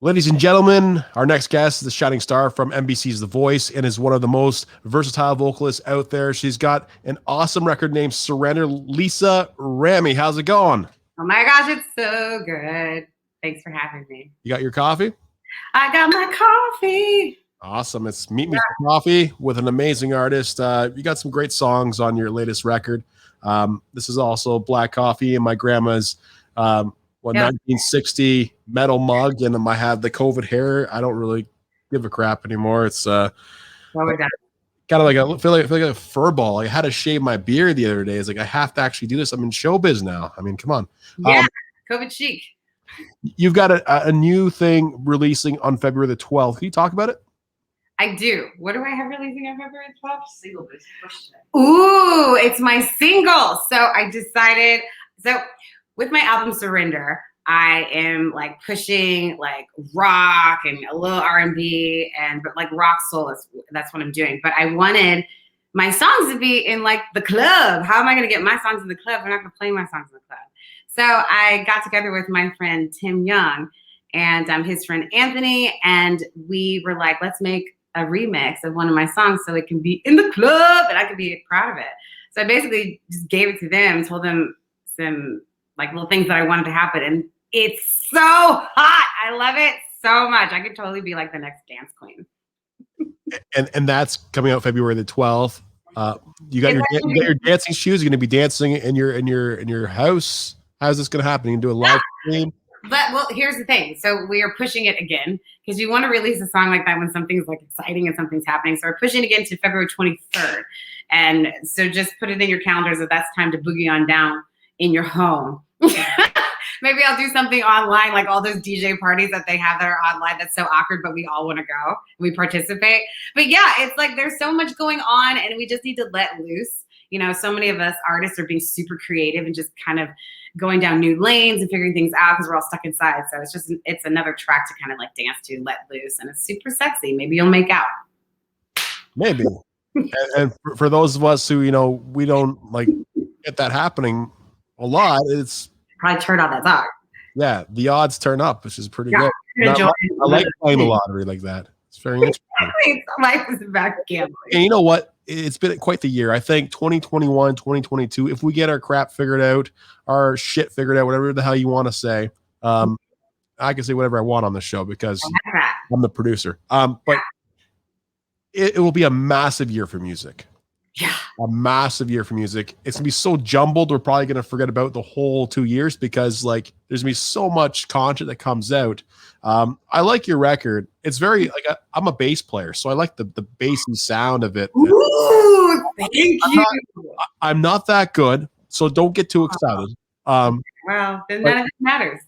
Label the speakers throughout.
Speaker 1: Ladies and gentlemen, our next guest is the shining star from NBC's The Voice and is one of the most versatile vocalists out there. She's got an awesome record named Surrender. Lisa Ramey, how's it going?
Speaker 2: Oh my gosh, it's so good. Thanks for having me.
Speaker 1: You got your coffee?
Speaker 2: I got my coffee.
Speaker 1: Awesome. It's Meet Me for Coffee with an amazing artist. You got some great songs on your latest record. This is also black coffee and my grandma's 1960 metal mug, and I have the COVID hair. I don't really give a crap anymore. It's kind of like I feel like a fur ball. I had to shave my beard the other day. It's like I have to actually do this. I'm in showbiz now. I mean, come on.
Speaker 2: Yeah, COVID chic.
Speaker 1: You've got a new thing releasing on February the 12th. Can you talk about it?
Speaker 2: I do. What do I have releasing on February 12th? Single. Ooh, it's my single. So I decided. So with my album Surrender, I am like pushing like rock and a little R&B but like rock soul. That's what I'm doing. But I wanted my songs to be in like the club. How am I going to get my songs in the club? I'm not going to play my songs in the club. So I got together with my friend Tim Young and his friend Anthony, and we were like, let's make a remix of one of my songs so it can be in the club and I can be proud of it. So I basically just gave it to them, told them some like little things that I wanted to happen, and it's so hot. I love it so much. I could totally be like the next dance queen.
Speaker 1: And that's coming out February the 12th. You got your dancing shoes. You're going to be dancing in your house. How's this going to happen? You can do a live stream.
Speaker 2: But well, here's the thing. So we are pushing it again because you want to release a song like that when something's like exciting and something's happening. So we're pushing it again to February 23rd. And so just put it in your calendars that that's time to boogie on down in your home. Maybe I'll do something online, like all those DJ parties that they have that are online. That's so awkward, but we all want to go. We participate. But yeah, it's like there's so much going on and we just need to let loose. You know, so many of us artists are being super creative and just kind of going down new lanes and figuring things out because we're all stuck inside. So it's another track to kind of like dance to, let loose, and it's super sexy. Maybe you'll make out.
Speaker 1: Maybe. and for those of us who, we don't like get that happening a lot, it's
Speaker 2: probably turn on that song.
Speaker 1: Yeah, the odds turn up, which is pretty good. I like playing the lottery like that. It's very interesting.
Speaker 2: Life is about gambling.
Speaker 1: And you know what? It's been quite the year. I think 2021, 2022, if we get our crap figured out, our shit figured out, whatever the hell you want to say, I can say whatever I want on the show because I'm the producer. But it will be a massive year for music.
Speaker 2: Yeah.
Speaker 1: A massive year for music. It's going to be so jumbled. We're probably going to forget about the whole 2 years because like there's going to be so much content that comes out. I like your record. It's very like I'm a bass player, so I like the bassy sound of it.
Speaker 2: Ooh, thank you.
Speaker 1: I'm not that good, so don't get too excited.
Speaker 2: Well, then none of it matters.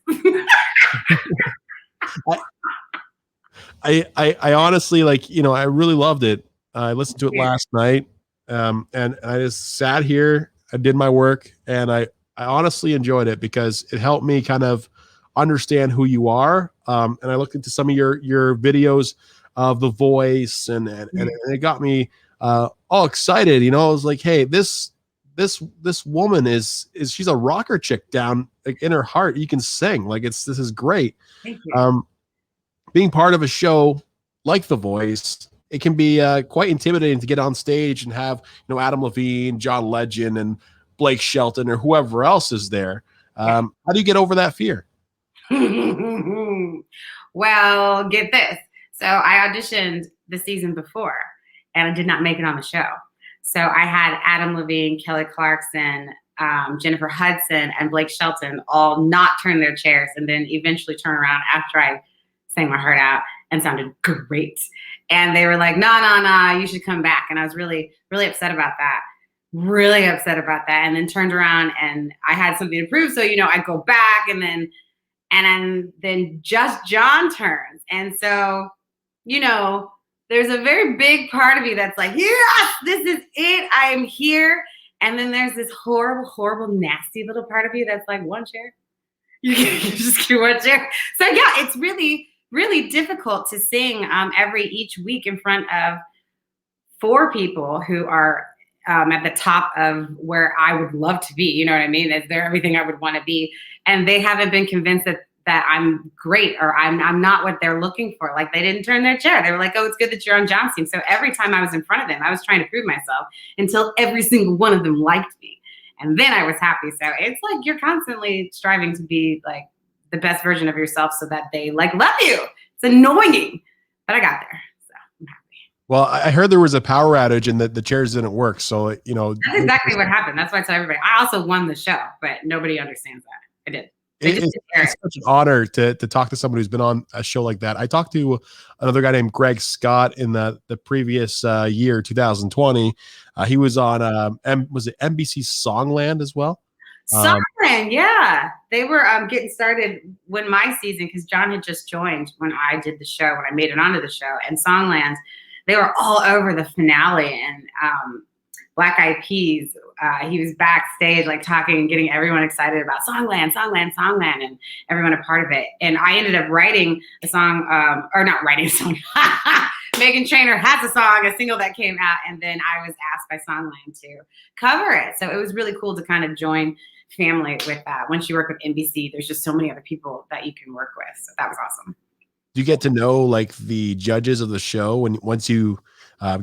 Speaker 1: I honestly I really loved it. I listened to it last night. And I just sat here, I did my work, and I honestly enjoyed it because it helped me kind of understand who you are. And I looked into some of your videos of The Voice and it got me all excited. I was like, hey, this woman she's a rocker chick down like in her heart. You can sing. Like this is great.
Speaker 2: Thank you.
Speaker 1: Being part of a show like The Voice, it can be quite intimidating to get on stage and have, Adam Levine, John Legend, and Blake Shelton or whoever else is there. How do you get over that fear?
Speaker 2: Well, get this. So I auditioned the season before and I did not make it on the show. So I had Adam Levine, Kelly Clarkson, Jennifer Hudson, and Blake Shelton all not turn their chairs and then eventually turn around after I sang my heart out and sounded great. And they were like, nah, you should come back. And I was really, really upset about that. Really upset about that. And then turned around and I had something to prove. So, I'd go back and then Just John turns. And so, there's a very big part of me that's like, yes, this is it. I am here. And then there's this horrible, horrible, nasty little part of you that's like, one chair. You just get one chair. So yeah, it's really, really difficult to sing each week in front of 4 people who are at the top of where I would love to be. You know what I mean? They're everything I would want to be. And they haven't been convinced that that I'm great or I'm not what they're looking for. Like they didn't turn their chair. They were like, oh, it's good that you're on John's team. So every time I was in front of them, I was trying to prove myself until every single one of them liked me. And then I was happy. So it's like you're constantly striving to be like the best version of yourself so that they like love you. It's annoying, but I got there. So I'm happy.
Speaker 1: Well, I heard there was a power outage and that the chairs didn't work. So, you know,
Speaker 2: that's exactly what happened. That's why I tell everybody. I also won the show, but nobody understands that. I did.
Speaker 1: It's such an honor to talk to somebody who's been on a show like that. I talked to another guy named Greg Scott in the previous year, 2020. He was on, was it NBC Songland as well?
Speaker 2: Songland, yeah. They were getting started when my season, because John had just joined when I did the show, when I made it onto the show. And Songland, they were all over the finale. And Black Eyed Peas, he was backstage like talking and getting everyone excited about Songland, Songland, Songland, and everyone a part of it. And I ended up writing a song, or not writing a song. Meghan Trainor has a song, a single that came out, and then I was asked by Songland to cover it. So it was really cool to kind of join family with that. Once you work with NBC, there's just so many other people that you can work with. So that was awesome.
Speaker 1: Do you get to know like the judges of the show once you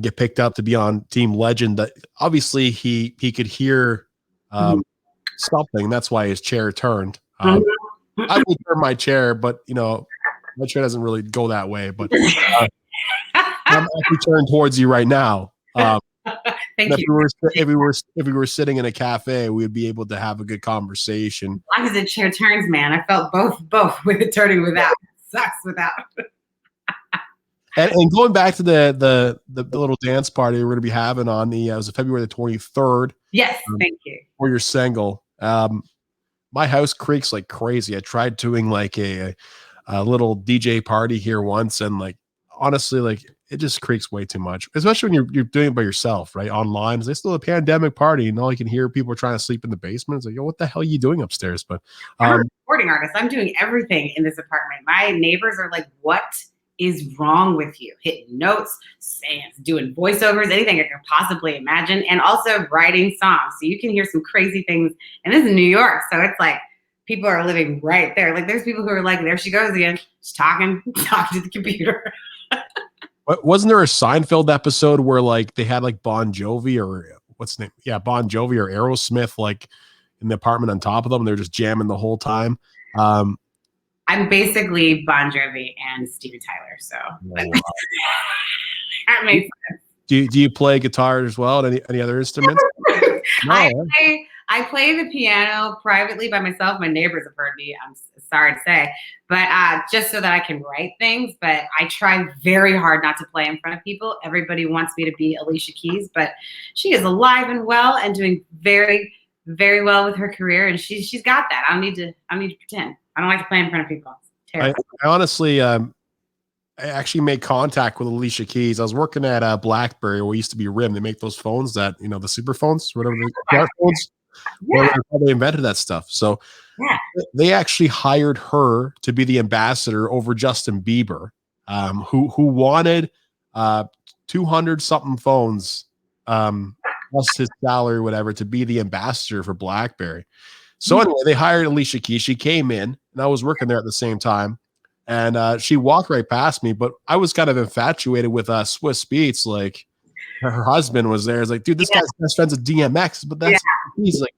Speaker 1: get picked up to be on Team Legend? That obviously he could hear something. That's why his chair turned. I would turn my chair, but you know, my chair doesn't really go that way. But I'm actually turned towards you right now.
Speaker 2: Thank you.
Speaker 1: If we were sitting in a cafe, we'd be able to have a good conversation.
Speaker 2: As long as the chair turns, man. I felt both with it turning without. Sucks without.
Speaker 1: And going back to the little dance party we're going to be having on it was February the 23rd.
Speaker 2: Yes, thank you.
Speaker 1: For your single. My house creaks like crazy. I tried doing like a little DJ party here once, and like honestly, like it just creaks way too much, especially when you're doing it by yourself, right? Online, it's still a pandemic party, and all you can hear people trying to sleep in the basement. It's like, yo, what the hell are you doing upstairs? But
Speaker 2: I'm a recording artist. I'm doing everything in this apartment. My neighbors are like, what is wrong with you? Hitting notes, saying, doing voiceovers, anything I could possibly imagine, and also writing songs. So you can hear some crazy things. And this is New York, so it's like people are living right there. Like there's people who are like, there she goes again, she's talking to the computer.
Speaker 1: Wasn't there a Seinfeld episode where like they had like Bon Jovi or what's the name? Yeah, Bon Jovi or Aerosmith like in the apartment on top of them, and they're just jamming the whole time.
Speaker 2: I'm basically Bon Jovi and Steven Tyler, so that makes sense.
Speaker 1: Do you play guitar as well? And any other instruments?
Speaker 2: No. I play the piano privately by myself. My neighbors have heard me, I'm sorry to say, but just so that I can write things. But I try very hard not to play in front of people. Everybody wants me to be Alicia Keys, but she is alive and well and doing very, very well with her career, and she's got that. I don't need to pretend. I don't like to play in front of people.
Speaker 1: I honestly, I actually made contact with Alicia Keys. I was working at BlackBerry, where we used to be RIM. They make those phones that, you know, the super phones, whatever, the smartphones. Yeah. They invented that stuff. So they actually hired her to be the ambassador over Justin Bieber, who wanted 200 something phones, plus his salary, whatever, to be the ambassador for BlackBerry. So anyway, they hired Alicia Keys. She came in, and I was working there at the same time. And she walked right past me, but I was kind of infatuated with Swiss Beats. Like her husband was there. It's like, dude, this guy's best friends with DMX, but that's he's like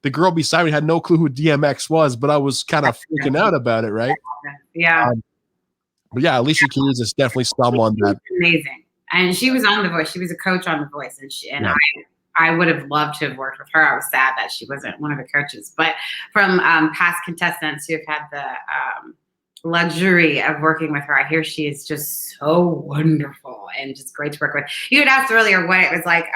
Speaker 1: the girl beside me had no clue who DMX was, but I was kind of freaking out about it, right?
Speaker 2: Yeah.
Speaker 1: But yeah, Alicia Keys is definitely someone that
Speaker 2: amazing. And she was on The Voice. She was a coach on The Voice, and I would have loved to have worked with her. I was sad that she wasn't one of the coaches, but from past contestants who have had the luxury of working with her, I hear she is just so wonderful and just great to work with. You had asked earlier what it was like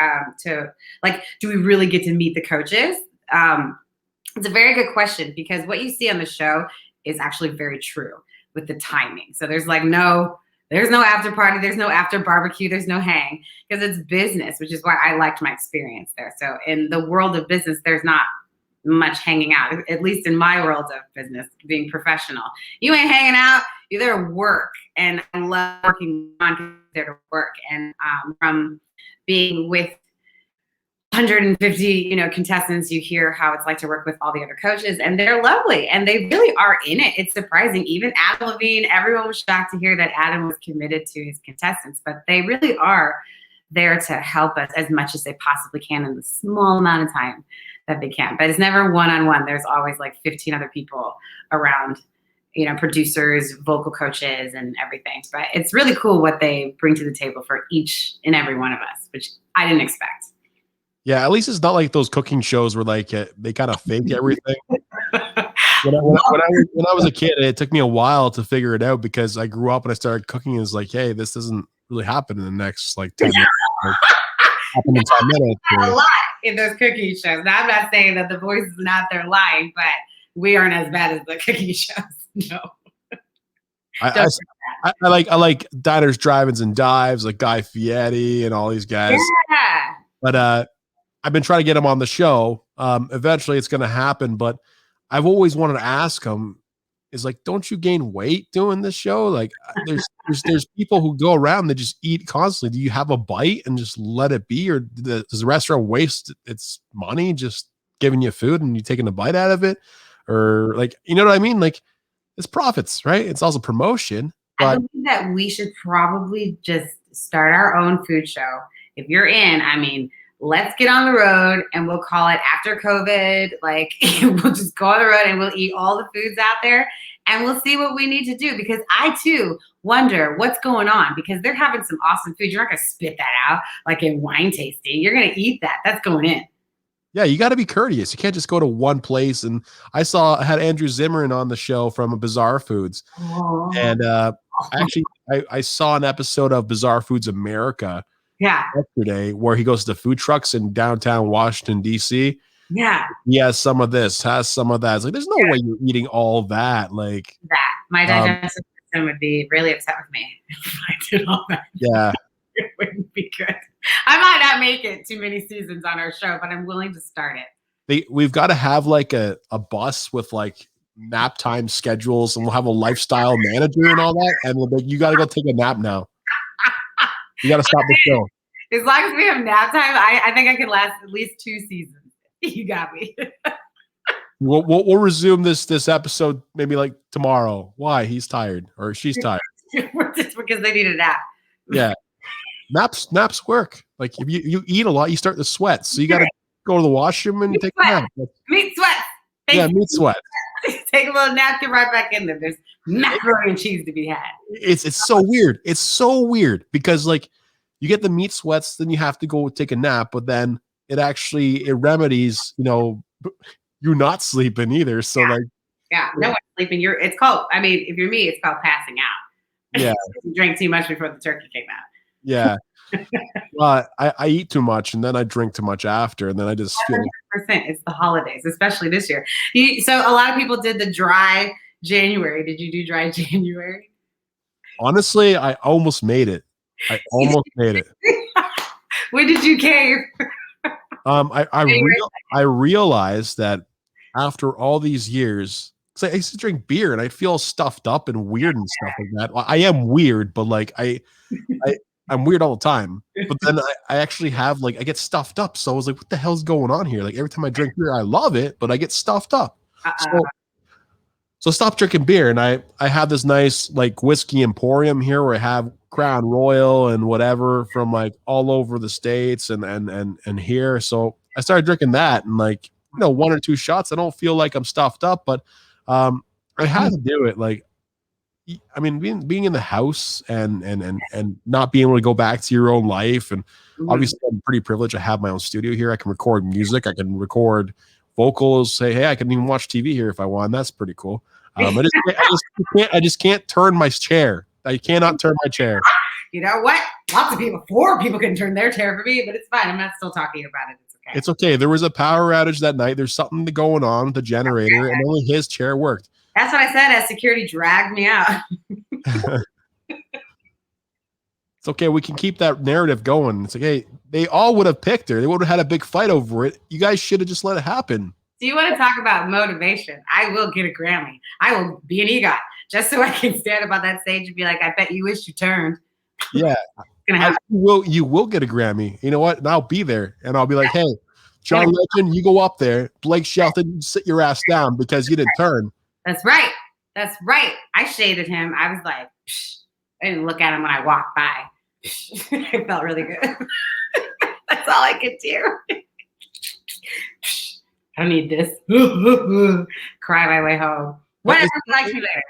Speaker 2: do we really get to meet the coaches? It's a very good question, because what you see on the show is actually very true with the timing. So there's like there's no after party, there's no after barbecue, there's no hang, because it's business, which is why I liked my experience there. So in the world of business, there's not much hanging out, at least in my world of business, being professional. You ain't hanging out, you're there to work. And I love working on there to work. And from being with 150, contestants. You hear how it's like to work with all the other coaches, and they're lovely, and they really are in it. It's surprising. Even Adam Levine, everyone was shocked to hear that Adam was committed to his contestants, but they really are there to help us as much as they possibly can in the small amount of time that they can. But it's never one-on-one. There's always like 15 other people around, producers, vocal coaches, and everything. But it's really cool what they bring to the table for each and every one of us, which I didn't expect.
Speaker 1: Yeah, at least it's not like those cooking shows where like they kind of fake everything. when I was a kid, it took me a while to figure it out because I grew up and I started cooking. And it's like, hey, this doesn't really happen in the next like 10 minutes. Like, happen in 10 minutes.
Speaker 2: A lot in those cooking shows. Now, I'm not saying that the voice is not their line, but we aren't as bad as the cooking shows. No.
Speaker 1: I like diners, drive-ins, and dives, like Guy Fieri and all these guys.
Speaker 2: Yeah.
Speaker 1: But I've been trying to get him on the show. Eventually it's going to happen, but I've always wanted to ask him is like, don't you gain weight doing this show? Like there's people who go around that just eat constantly. Do you have a bite and just let it be? Or does the restaurant waste its money just giving you food and you taking a bite out of it? Or like, you know what I mean? Like it's profits, right? It's also promotion. But
Speaker 2: I believe that we should probably just start our own food show. If you're in, let's get on the road and we'll call it After COVID. Like we'll just go on the road and we'll eat all the foods out there and we'll see what we need to do. Because I too wonder what's going on because they're having some awesome food. You're not going to spit that out like in wine tasting. You're going to eat that. That's going in.
Speaker 1: Yeah, you got to be courteous. You can't just go to one place. And I had Andrew Zimmern on the show from Bizarre Foods.
Speaker 2: Oh.
Speaker 1: And I saw an episode of Bizarre Foods America.
Speaker 2: Yeah.
Speaker 1: Yesterday, where he goes to food trucks in downtown Washington, D.C.
Speaker 2: Yeah.
Speaker 1: He has some of this, has some of that. It's like, there's no way you're eating all that. Like
Speaker 2: that. My digestive system would be really upset with me if I did all that.
Speaker 1: Yeah.
Speaker 2: It wouldn't be good. I might not make it too many seasons on our show, but I'm willing to start it.
Speaker 1: We've got to have like a bus with like nap time schedules, and we'll have a lifestyle manager and all that. And we'll be like, you got to go take a nap now. You got to stop the show.
Speaker 2: As long as we have nap time, I think I can last at least 2 seasons. You got me.
Speaker 1: We'll resume this episode maybe like tomorrow. Why? He's tired or she's tired.
Speaker 2: Just because they need a nap.
Speaker 1: Yeah. Naps work. Like if you eat a lot, you start to sweat. So you got to go to the washroom and take a nap.
Speaker 2: Meat sweat.
Speaker 1: Meat sweat.
Speaker 2: Take a little nap, get right back in there. There's macaroni and cheese to be had.
Speaker 1: It's so weird. It's so weird because like you get the meat sweats, then you have to go take a nap, but then it remedies, you're not sleeping either. So no
Speaker 2: one's sleeping. It's called, if you're me, it's called passing out.
Speaker 1: Yeah.
Speaker 2: You drank too much before the turkey came out.
Speaker 1: Yeah. I eat too much and then I drink too much after, and then I just feel
Speaker 2: 100%. It's the holidays, especially this year. So a lot of people did the dry January. Did you do dry January?
Speaker 1: Honestly, I almost made it.
Speaker 2: When did you cave?
Speaker 1: I realized that after all these years, because I used to drink beer and I feel stuffed up and weird and stuff like that. Well, I am weird, but like I'm weird all the time. But then I actually have I get stuffed up. So I was like, what the hell's going on here? Like every time I drink beer, I love it, but I get stuffed up. So stop drinking beer. And I have this nice whiskey emporium here where I have Crown Royal and whatever from all over the States and here. So I started drinking that and 1 or 2 shots. I don't feel like I'm stuffed up, but I had to do it. Being in the house and not being able to go back to your own life. And obviously I'm pretty privileged. I have my own studio here. I can record music. I can record vocals. Hey, I can even watch TV here if I want. That's pretty cool. I just can't turn my chair. I cannot turn my chair.
Speaker 2: You know what? Lots of people, 4 people can turn their chair for me, but it's fine. I'm not still talking about it. It's okay.
Speaker 1: It's okay. There was a power outage that night. There's something going on with the generator, and only his chair worked.
Speaker 2: That's what I said as security dragged me out.
Speaker 1: It's okay. We can keep that narrative going. It's like, hey, they all would have picked her. They would have had a big fight over it. You guys should have just let it happen.
Speaker 2: Do you want to talk about motivation? I will get a Grammy. I will be an EGOT just so I can stand up on that stage and be like, I bet you wish you turned.
Speaker 1: Yeah. You will get a Grammy. You know what? And I'll be there. And I'll be like, hey, John Legend, you go up there. Blake Shelton, you sit your ass down because you didn't turn.
Speaker 2: That's right. That's right. I shaded him. I was like, psh. I didn't look at him when I walked by. I felt really good. That's all I could do. I don't need this. Cry my way home. Whatever likes me later.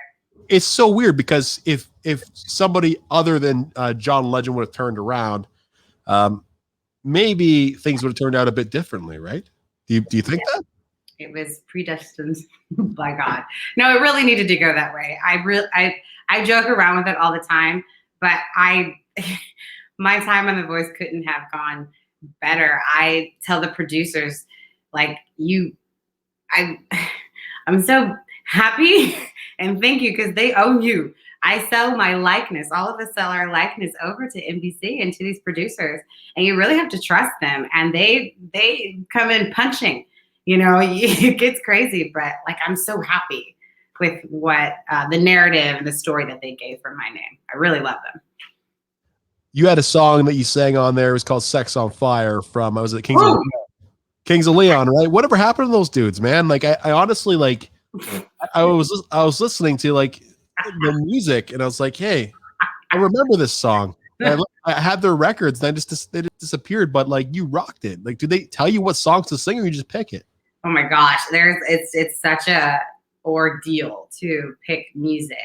Speaker 1: It's so weird because if somebody other than John Legend would have turned around, maybe things would have turned out a bit differently, right? Do you think that?
Speaker 2: It was predestined by God. No, it really needed to go that way. I joke around with it all the time, but my time on The Voice couldn't have gone better. I tell the producers, like, I'm so happy and thank you because they own you. I sell my likeness. All of us sell our likeness over to NBC and to these producers, and you really have to trust them. And they come in punching. You know, it gets crazy, but like I'm so happy with what the narrative and the story that they gave for my name. I really love them.
Speaker 1: You had a song that you sang on there. It was called "Sex on Fire" from was it Kings of Leon, right? Whatever happened to those dudes, man? Like I honestly like I was listening to like the music and I was like, hey, I remember this song. I had their records and they just disappeared, but like you rocked it. Like, do they tell you what songs to sing or you just pick it?
Speaker 2: Oh my gosh, it's such a ordeal to pick music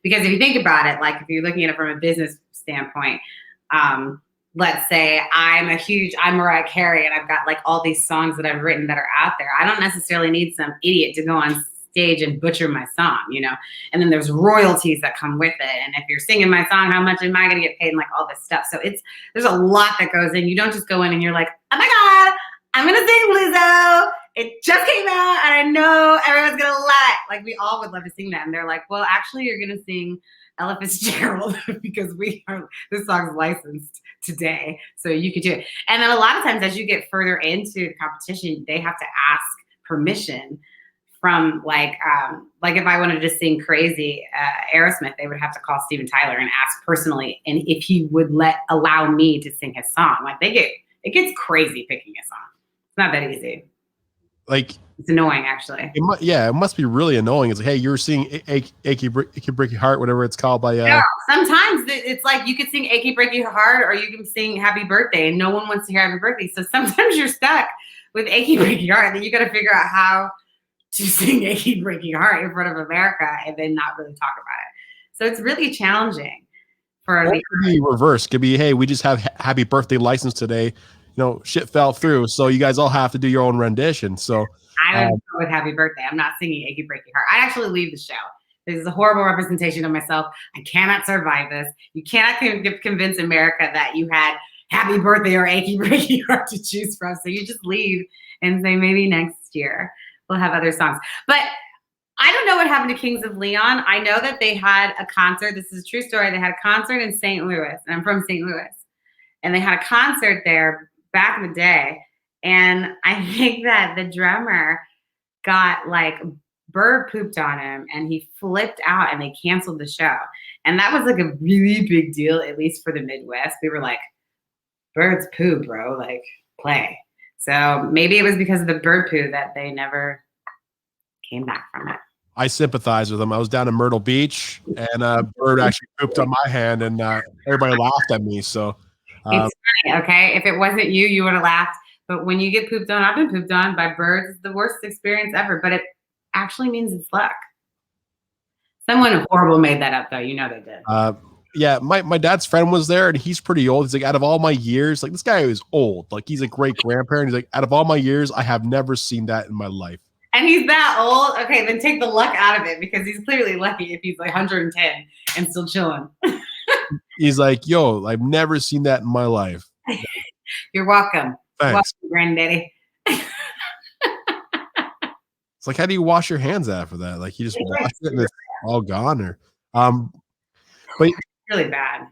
Speaker 2: because if you think about it, like if you're looking at it from a business standpoint, let's say I'm Mariah Carey and I've got like all these songs that I've written that are out there. I don't necessarily need some idiot to go on stage and butcher my song, you know? And then there's royalties that come with it. And if you're singing my song, how much am I going to get paid and like all this stuff? So there's a lot that goes in. You don't just go in and you're like, oh my God, I'm going to sing Lizzo. It just came out and I know everyone's going to love it. Like we all would love to sing that. And they're like, well, actually you're going to sing Ella Fitzgerald because this song's licensed today. So you could do it. And then a lot of times as you get further into the competition, they have to ask permission from like if I wanted to sing Crazy Aerosmith, they would have to call Steven Tyler and ask personally and if he would allow me to sing his song. Like it gets crazy picking a song. It's not that easy.
Speaker 1: Like
Speaker 2: it's annoying actually.
Speaker 1: It must be really annoying. It's like, hey, you're singing Achy Breaky Heart, whatever it's called by
Speaker 2: no, sometimes it's like you could sing Achy Breaky Heart or you can sing Happy Birthday and no one wants to hear Happy Birthday. So sometimes you're stuck with Achy Breaky Heart and then you got to figure out how to sing Achy Breaky Heart in front of America and then not really talk about it. So it's really challenging for
Speaker 1: it could be reverse. Could be, hey, we just have Happy Birthday license today. You know, shit fell through, so you guys all have to do your own rendition. So
Speaker 2: I don't go with Happy Birthday. I'm not singing Achy Breaky Heart. I actually leave the show. This is a horrible representation of myself. I cannot survive this. You cannot convince America that you had Happy Birthday or Achy Breaky Heart to choose from. So you just leave and say maybe next year we'll have other songs. But I don't know what happened to Kings of Leon. I know that they had a concert. This is a true story. They had a concert in St. Louis, and I'm from St. Louis. And they had a concert there back in the day. And I think that the drummer got like bird pooped on him and he flipped out and they canceled the show. And that was like a really big deal, at least for the Midwest. We were like, birds poo, bro, like play. So maybe it was because of the bird poo that they never came back from it.
Speaker 1: I sympathize with them. I was down in Myrtle Beach and a bird actually pooped on my hand and everybody laughed at me. So
Speaker 2: it's funny, okay? If it wasn't you, you would have laughed. But when you get pooped on, I've been pooped on by birds. It's the worst experience ever, but it actually means it's luck. Someone horrible made that up though. You know they did.
Speaker 1: Yeah, my dad's friend was there and he's pretty old. He's like, out of all my years, like this guy is old. Like he's a great grandparent. He's like, out of all my years, I have never seen that in my life.
Speaker 2: And he's that old? Okay, then take the luck out of it because he's clearly lucky if he's like 110 and still chilling.
Speaker 1: He's like, yo, I've never seen that in my life.
Speaker 2: You're welcome.
Speaker 1: Thanks.
Speaker 2: Welcome, granddaddy.
Speaker 1: It's like, how do you wash your hands after that? Like you just wash it and it's all gone or but
Speaker 2: really bad.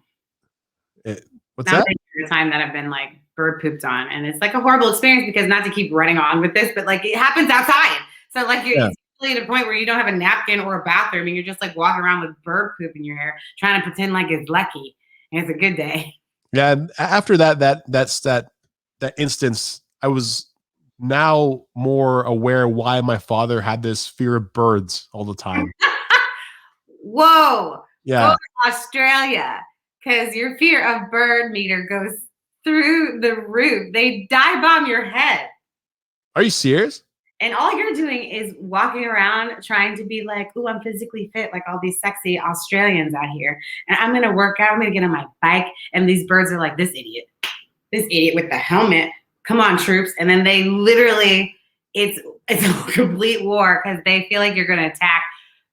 Speaker 1: What's that?
Speaker 2: The time that I've been like bird pooped on and it's like a horrible experience because not to keep running on with this, but like it happens outside. So like you're really at a point where you don't have a napkin or a bathroom and you're just like walking around with bird poop in your hair, trying to pretend like it's lucky and it's a good day.
Speaker 1: Yeah. After that instance, I was now more aware why my father had this fear of birds all the time.
Speaker 2: Whoa, go
Speaker 1: Yeah.
Speaker 2: to Australia, because your fear of bird meter goes through the roof. They dive bomb your head.
Speaker 1: Are you serious?
Speaker 2: And all you're doing is walking around trying to be like, "Ooh, I'm physically fit, like all these sexy Australians out here. And I'm going to work out. I'm going to get on my bike." And these birds are like, this idiot with the helmet. Come on, troops. And then they literally, it's a complete war because they feel like you're going to attack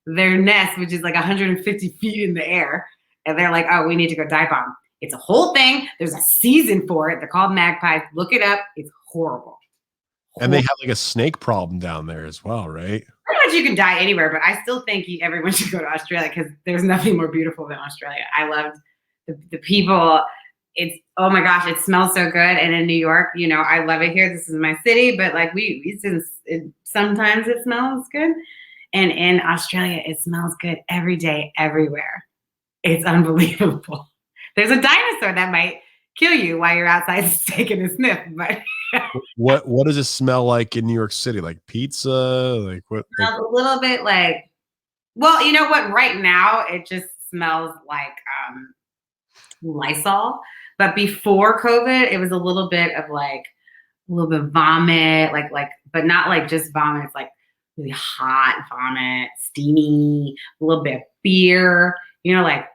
Speaker 2: their nest, which is like 150 feet in the air. And they're like, "Oh, we need to go dive bomb." It's a whole thing. There's a season for it. They're called magpies. Look it up. It's horrible.
Speaker 1: And they have like a snake problem down there as well, right?
Speaker 2: Pretty much you can die anywhere, but I still think everyone should go to Australia because there's nothing more beautiful than Australia. I loved the people. It's, oh my gosh, it smells so good. And in New York, you know, I love it here. This is my city, but like sometimes it smells good. And in Australia, it smells good every day, everywhere. It's unbelievable. There's a dinosaur that might kill you while you're outside taking a sniff, but
Speaker 1: What does it smell like in New York City? Like pizza? Like what? Like,
Speaker 2: a little bit like, well, you know what? Right now, it just smells like Lysol. But before COVID, it was a little bit of like a little bit of vomit, but not like just vomit. It's like really hot vomit, steamy, a little bit of beer. You know, like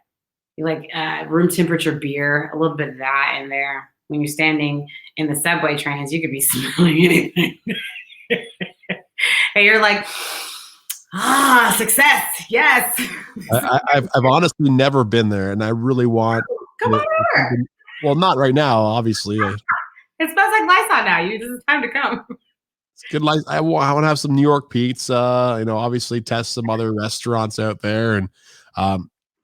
Speaker 2: room temperature beer, a little bit of that in there. When you're standing in the subway trains, you could be smelling anything. And you're like, success, yes.
Speaker 1: I've honestly never been there, and I really want.
Speaker 2: Come on over.
Speaker 1: Well, not right now, obviously.
Speaker 2: It smells like Lysol now. This is time to come.
Speaker 1: It's good. I want to have some New York pizza. You know, obviously test some other restaurants out there, and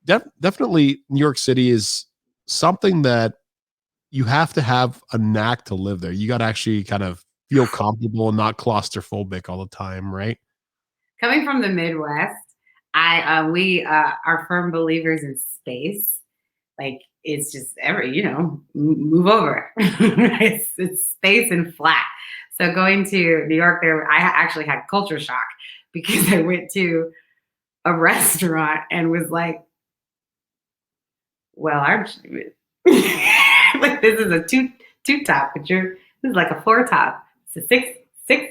Speaker 1: definitely New York City is something that you have to have a knack to live there. You got to actually kind of feel comfortable and not claustrophobic all the time, right?
Speaker 2: Coming from the Midwest, we are firm believers in space. Like it's just move over. it's space and flat. So going to New York, I actually had culture shock because I went to a restaurant and was like, "Well, aren't you?" Like this is a two top, but this is like a four top. It's a six.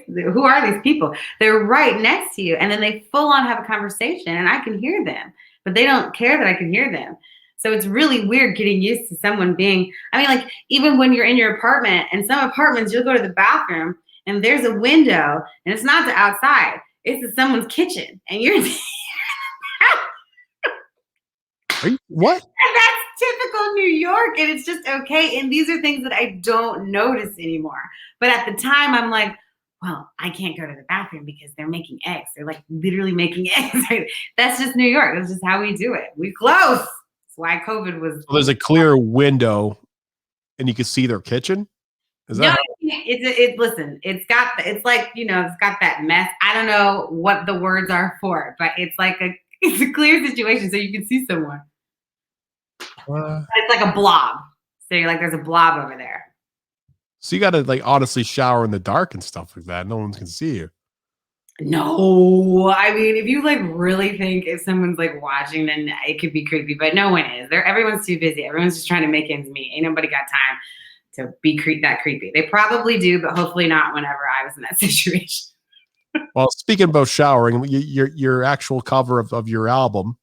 Speaker 2: Who are these people? They're right next to you, and then they full on have a conversation, and I can hear them, but they don't care that I can hear them. So it's really weird getting used to someone being. I mean, like even when you're in your apartment, and some apartments you'll go to the bathroom, and there's a window, and it's not to outside; it's to someone's kitchen, and you're.
Speaker 1: What?
Speaker 2: And that's typical New York, and it's just okay. And these are things that I don't notice anymore. But at the time, I'm like, well, I can't go to the bathroom because they're making eggs. They're like literally making eggs. That's just New York. That's just how we do it. We close. That's why COVID was.
Speaker 1: So there's a clear window, and you can see their kitchen. Is that?
Speaker 2: No, listen. It's got that mess. I don't know what the words are for it, but it's a clear situation, so you can see someone. It's like a blob. So you're like, there's a blob over there.
Speaker 1: So you got to like honestly shower in the dark and stuff like that. No one can see you.
Speaker 2: No, I mean, if you like really think if someone's like watching, then it could be creepy, but no one is. Everyone's too busy. Everyone's just trying to make ends meet. Ain't nobody got time to be that creepy. They probably do, but hopefully not whenever I was in that situation.
Speaker 1: Well, speaking about showering, your actual cover of your album.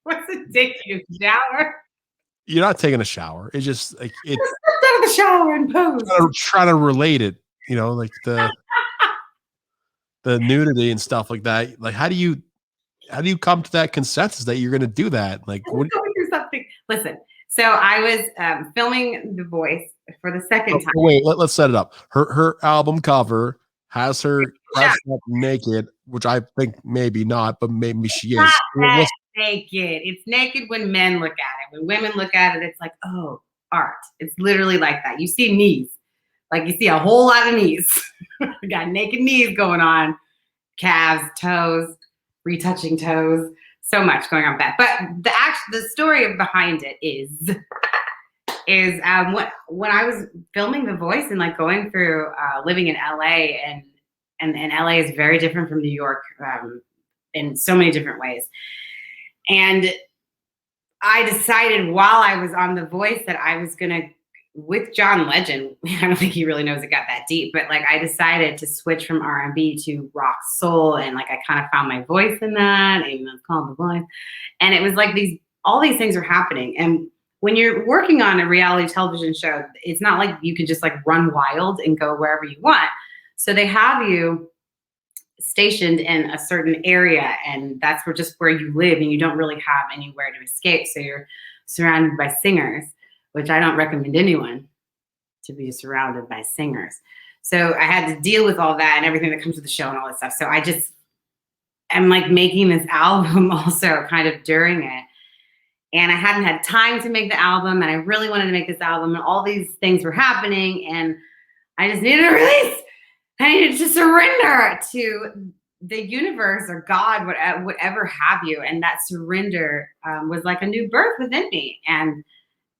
Speaker 2: What's it take you to shower?
Speaker 1: You're not taking a shower. It's just like it's
Speaker 2: out of the shower and pose.
Speaker 1: Trying to relate it, like the nudity and stuff like that. Like, how do you come to that consensus that you're going to do that? Like,
Speaker 2: what? Going through something. Listen. So I was filming The Voice for the second time.
Speaker 1: Wait, let's set it up. Her album cover has her dressed up naked, which I think maybe not, but maybe she is.
Speaker 2: Not naked. It's naked when men look at it. When women look at it, it's like, oh, art. It's literally like that. You see knees. Like you see a whole lot of knees. We got naked knees going on. Calves, toes, retouching toes. So much going on with that. But the story behind it is is when I was filming The Voice and like going through living in LA, and LA is very different from New York in so many different ways. And I decided while I was on The Voice that I was gonna, with John Legend, I don't think he really knows it got that deep, but like I decided to switch from R&B to rock soul, and like I kind of found my voice in that, even though it's called The Voice. And it was like all these things are happening. And when you're working on a reality television show, it's not like you can just like run wild and go wherever you want. So they have you stationed in a certain area, and that's where you live, and you don't really have anywhere to escape. So you're surrounded by singers, which I don't recommend anyone to be surrounded by singers. So I had to deal with all that and everything that comes with the show and all that stuff. So I'm like making this album also kind of during it. And I hadn't had time to make the album, and I really wanted to make this album, and all these things were happening, and I just needed a release. I needed to surrender to the universe or God, whatever have you. And that surrender was like a new birth within me. And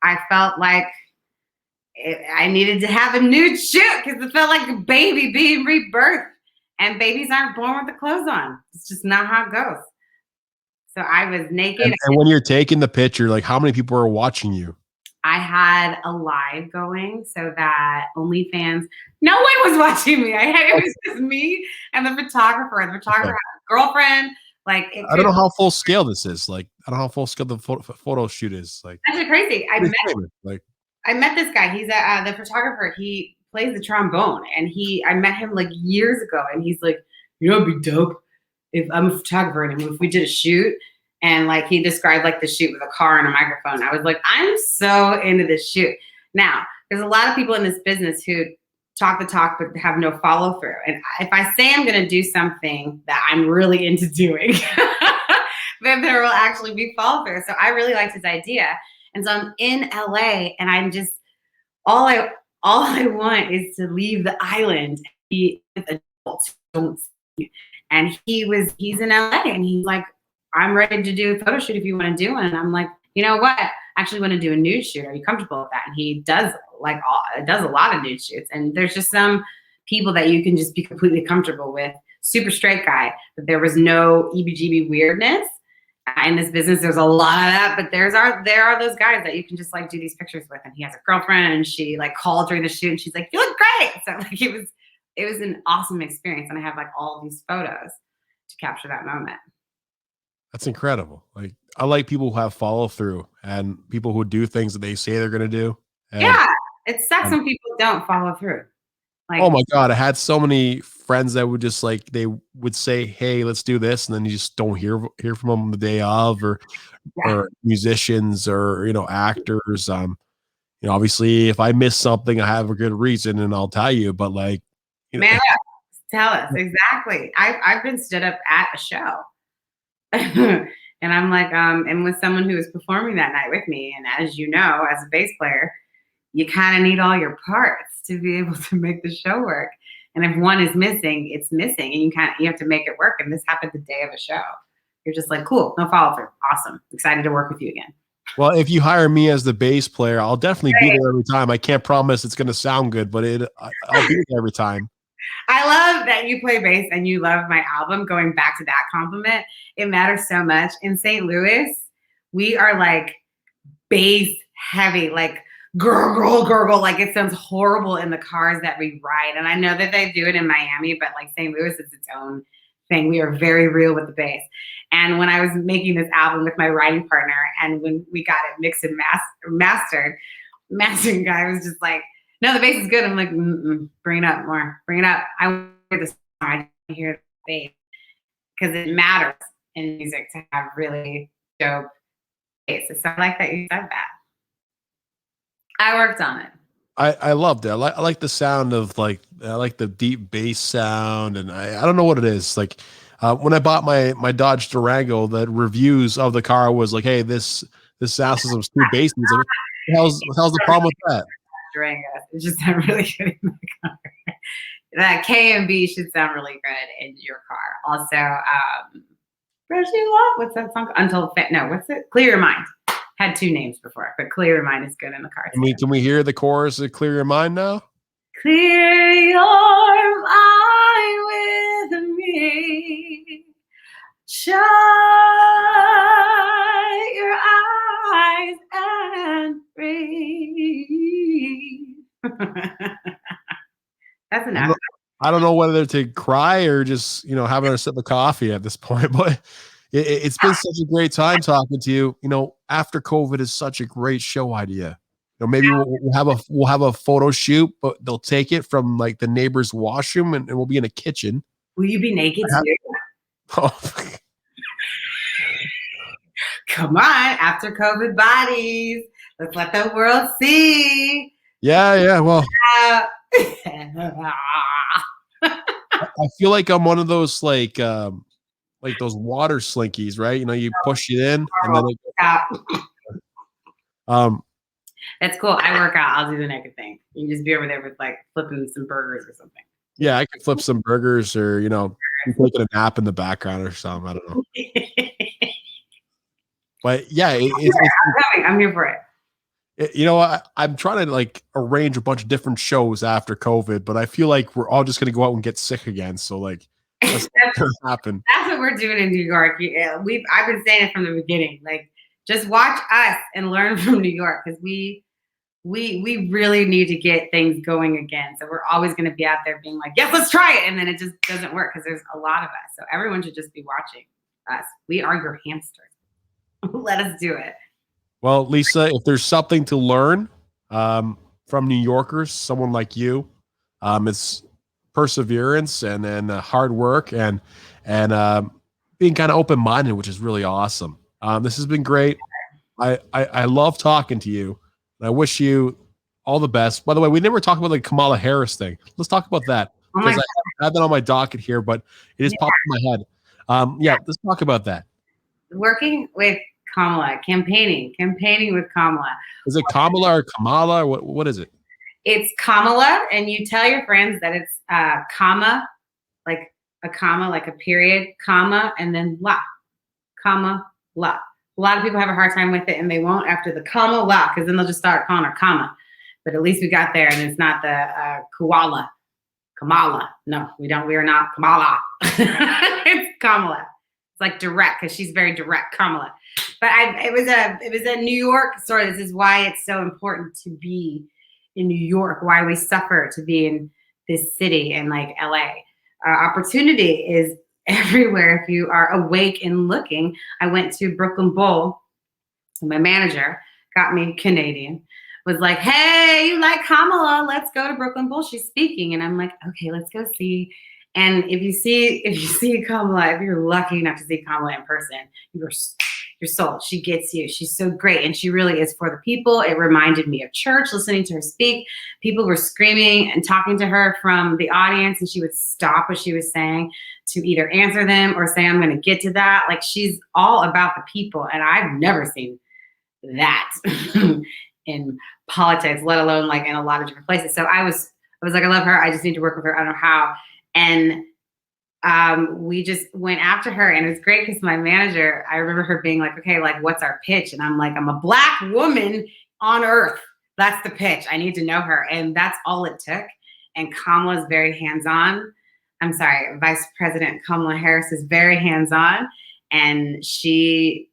Speaker 2: I felt like I needed to have a nude shoot because it felt like a baby being rebirthed. And babies aren't born with the clothes on. It's just not how it goes. So I was naked.
Speaker 1: And when you're taking the picture, like how many people are watching you?
Speaker 2: I had a live going so that OnlyFans, no one was watching me. It was just me and the photographer. The photographer had a girlfriend. Like
Speaker 1: I don't know how full scale this is. Like I don't know how full scale the photo shoot is. Like
Speaker 2: that's crazy. I met this guy. He's the photographer. He plays the trombone, and I met him like years ago. And he's like, you know, it'd be dope if I'm a photographer and if we did a shoot. And like he described like the shoot with a car and a microphone. I was like, I'm so into this shoot. Now, there's a lot of people in this business who talk the talk but have no follow through. And if I say I'm going to do something that I'm really into doing, then there will actually be follow through. So I really liked his idea. And so I'm in LA, and I'm just all I want is to leave the island and be with adults who don't see. And he's in LA, and he's like, I'm ready to do a photo shoot if you want to do one. And I'm like, you know what? I actually want to do a nude shoot. Are you comfortable with that? And he does does a lot of nude shoots. And there's just some people that you can just be completely comfortable with. Super straight guy, but there was no EBGB weirdness. In this business, there's a lot of that, but there are those guys that you can just like do these pictures with. And he has a girlfriend, and she like called during the shoot, and she's like, you look great. So like it was an awesome experience. And I have like all these photos to capture that moment.
Speaker 1: That's incredible. Like I like people who have follow through and people who do things that they say they're going to do. And,
Speaker 2: yeah, it sucks when people don't follow through. Like,
Speaker 1: oh my God, I had so many friends that would just like they would say, "Hey, let's do this," and then you just don't hear from them the day of, or musicians or actors. Obviously, if I miss something, I have a good reason, and I'll tell you. But like,
Speaker 2: man, tell us exactly. I've been stood up at a show. And I'm like, and with someone who was performing that night with me. And as you know, as a bass player, you kind of need all your parts to be able to make the show work. And if one is missing, it's missing, and you have to make it work. And this happened the day of a show. You're just like, cool, no follow through. Awesome. Excited to work with you again.
Speaker 1: Well, if you hire me as the bass player, I'll definitely be there every time. I can't promise it's going to sound good, but I'll be there every time.
Speaker 2: I love that you play bass and you love my album. Going back to that compliment, it matters so much. In St. Louis, we are like bass heavy, like gurgle. Like it sounds horrible in the cars that we ride. And I know that they do it in Miami, but like St. Louis is its own thing. We are very real with the bass. And when I was making this album with my writing partner, and when we got it mixed and mastered, mastering guy was just like, no, the bass is good. I'm like, bring it up more. Bring it up. I want to hear the song. I want to hear the bass. Because it matters in music to have really dope bass. So I like that you said that. I worked on it.
Speaker 1: I loved it. I like the sound of I like the deep bass sound. And I don't know what it is. Like when I bought my Dodge Durango, the reviews of the car was like, hey, this sound system's too bassy. So what the hell's the problem with that?
Speaker 2: Durango. It just sound really good in the car. That K and B should sound really good in your car. Also, Brush You Off. What's that song? What's it? Clear Your Mind. Had two names before, but Clear Your Mind is good in the car.
Speaker 1: Can we hear the chorus of Clear Your Mind now?
Speaker 2: Clear your mind with me. Shut your eyes and breathe. That's enough.
Speaker 1: I don't know whether to cry or just, have another sip of coffee at this point, but it's been such a great time talking to you. After COVID is such a great show idea. Maybe we'll have a photo shoot, but they'll take it from like the neighbor's washroom and we'll be in a kitchen.
Speaker 2: Will you be naked too?
Speaker 1: Oh.
Speaker 2: Come on, after COVID bodies. Let's let the world see.
Speaker 1: Yeah. Well, I feel like I'm one of those like those water slinkies, right? You push it in and then
Speaker 2: that's cool. I work out. I'll do the naked thing. You can just be over there with like flipping some burgers or something.
Speaker 1: Yeah, I could flip some burgers or taking a nap in the background or something. I don't know. But yeah,
Speaker 2: I'm here for it.
Speaker 1: I'm trying to like arrange a bunch of different shows after COVID, but I feel like we're all just going to go out and get sick again. So like, that's going to happen.
Speaker 2: That's what we're doing in New York. I've been saying it from the beginning. Like, just watch us and learn from New York because we really need to get things going again. So we're always going to be out there being like, yes, let's try it, and then it just doesn't work because there's a lot of us. So everyone should just be watching us. We are your hamsters. Let us do it.
Speaker 1: Well, Lisa, if there's something to learn from New Yorkers, someone like you, it's perseverance and then hard work and being kind of open-minded, which is really awesome. This has been great. I love talking to you. And I wish you all the best. By the way, we never talked about the Kamala Harris thing. Let's talk about that because I have that on my docket here, but it just popped in my head. Let's talk about that.
Speaker 2: Working with Kamala, campaigning with Kamala.
Speaker 1: Is it Kamala or Kamala? Or what is it?
Speaker 2: It's Kamala, and you tell your friends that it's comma, like a comma, like a period, comma, and then la, comma, la. A lot of people have a hard time with it, and they won't after the comma, la, because then they'll just start calling her comma. But at least we got there, and it's not the koala, Kamala. No, we don't. We are not Kamala. It's Kamala. It's like direct because she's very direct, Kamala. But it was a New York story. This is why it's so important to be in New York. Why we suffer to be in this city and like LA. Opportunity is everywhere if you are awake and looking. I went to Brooklyn Bowl. My manager got me Canadian. Was like, hey, you like Kamala? Let's go to Brooklyn Bowl. She's speaking, and I'm like, okay, let's go see. And if you see Kamala, if you're lucky enough to see Kamala in person, you're sold. She gets you. She's so great. And she really is for the people. It reminded me of church, listening to her speak. People were screaming and talking to her from the audience, and she would stop what she was saying to either answer them or say, I'm going to get to that. Like, she's all about the people. And I've never seen that in politics, let alone like in a lot of different places. So I was like, I love her. I just need to work with her. I don't know how. And we just went after her, and it was great because my manager, I remember her being like, okay, like, what's our pitch? And I'm like, I'm a Black woman on earth. That's the pitch. I need to know her. And that's all it took. And Kamala is very hands-on. I'm sorry, Vice President Kamala Harris is very hands-on. And she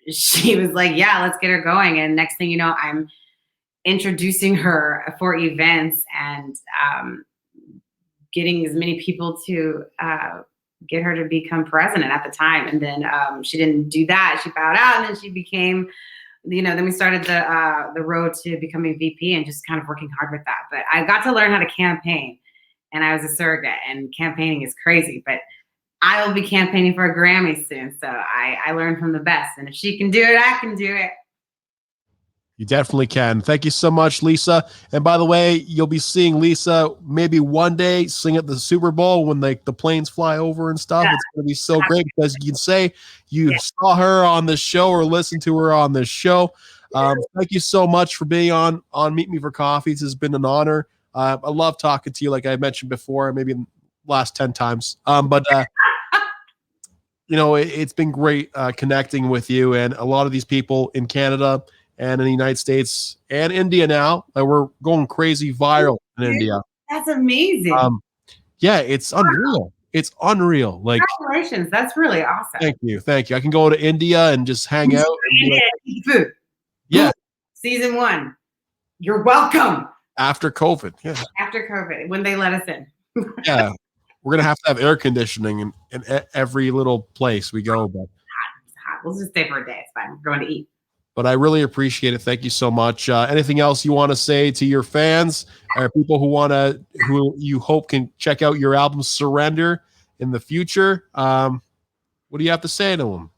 Speaker 2: was like, yeah, let's get her going. And next thing you know, I'm introducing her for events and getting as many people to get her to become president at the time. And then she didn't do that. She bowed out, and then she became, then we started the road to becoming VP and just kind of working hard with that. But I got to learn how to campaign, and I was a surrogate, and campaigning is crazy, but I will be campaigning for a Grammy soon. So I learned from the best. And if she can do it, I can do it.
Speaker 1: You definitely can. Thank you so much, Lisa. And by the way, you'll be seeing Lisa maybe one day sing at the Super Bowl when like the planes fly over and stuff. Yeah. It's going to be so great because you can say you saw her on this show or listened to her on this show. Thank you so much for being on Meet Me for Coffee. This has been an honor. I love talking to you, like I mentioned before, maybe in the last 10 times. But it's been great connecting with you, and a lot of these people in Canada and in the United States and India now. We're going crazy viral in India.
Speaker 2: That's amazing.
Speaker 1: Yeah, it's unreal. It's unreal. Like,
Speaker 2: congratulations. That's really awesome.
Speaker 1: Thank you. Thank you. I can go to India and just hang out. And
Speaker 2: eat food.
Speaker 1: Yeah.
Speaker 2: Season 1. You're welcome.
Speaker 1: After COVID. Yeah.
Speaker 2: After COVID, when they let us in.
Speaker 1: Yeah. We're going to have air conditioning in every little place we go. But
Speaker 2: it's hot. We'll just stay for a day. It's fine. We're going to eat.
Speaker 1: But I really appreciate it. Thank you so much. Anything else you want to say to your fans or people who you hope can check out your album Surrender in the future? What do you have to say to them?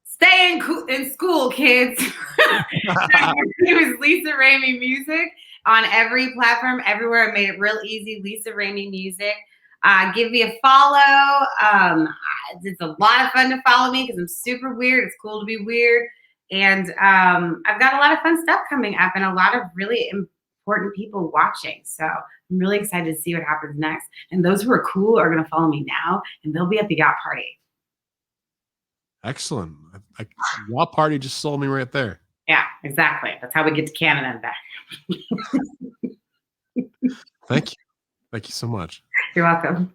Speaker 2: Stay in school, kids. It was Lisa Ramey Music on every platform, everywhere. I made it real easy. Lisa Ramey Music. Give me a follow. It's a lot of fun to follow me because I'm super weird. It's cool to be weird. And I've got a lot of fun stuff coming up and a lot of really important people watching. So I'm really excited to see what happens next. And those who are cool are going to follow me now, and they'll be at the yacht party. Excellent. Yacht party just sold me right there. Yeah, exactly. That's how we get to Canada and back. Thank you. Thank you so much. You're welcome.